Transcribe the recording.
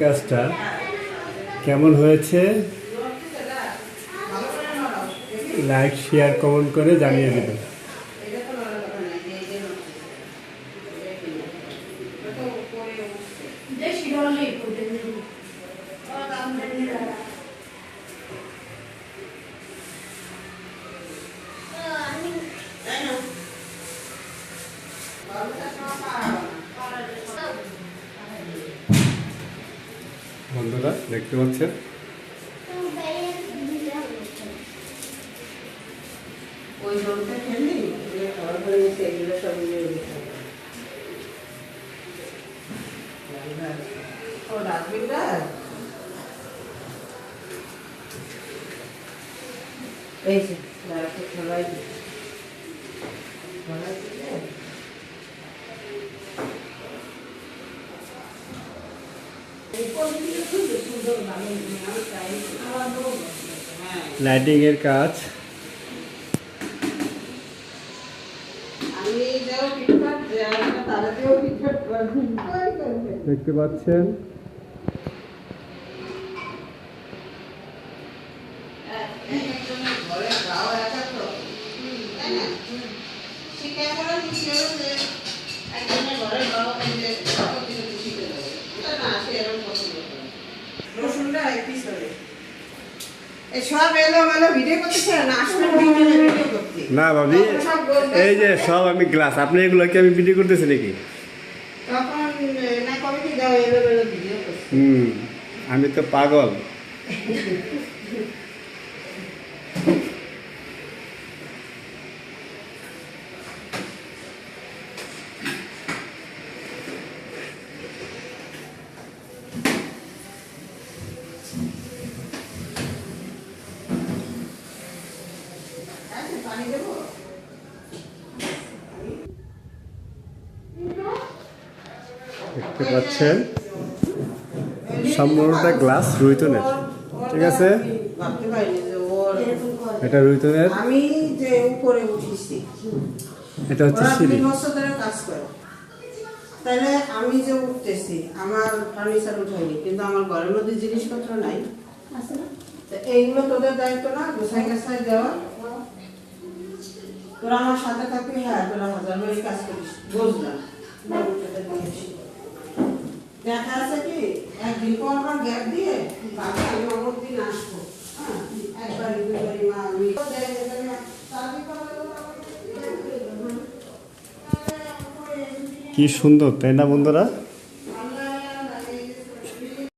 কাজটা কেমন হয়েছে লাইক শেয়ার কমেন্ট করে জানিয়ে দেবেন। বন্ধুরা দেখতে পাচ্ছেন লাইটিং এর কাজ দেখতে পাচ্ছেন। না ভাবি এই যে সব আমি গ্লাস, আপনি এগুলো কি আমি ভিডিও করতেছি নাকি? আমি তো পাগল। দেখতে পাচ্ছেন সম্পূর্ণটা গ্লাস রুইতনের, ঠিক আছে? এটা রুইতনের, আমি যে উপরে উঠেছি এটা হচ্ছে সিঁড়ি। কাজ করে তাহলে আমি যে উঠতেছি আমার ফার্নিচার উঠাইনি, কিন্তু আমার ঘরের মধ্যে জিনিসপত্র নাই, এইগুলো তোদের দায়িত্ব না গোছাই গাছাই দেওয়া। তোরা আমার সাথে থাকবি, হ্যাঁ তোরা হাজার বাড়ি কাজ করিস, বুঝলাম। দেখা আছে কি একদিন পর পর গ্যাপ দিয়ে বাকি আমি অমুক দিন আসবো, হ্যাঁ একবারই দুবারই মা আমি কি সুন্দর তাই না বন্ধুরা?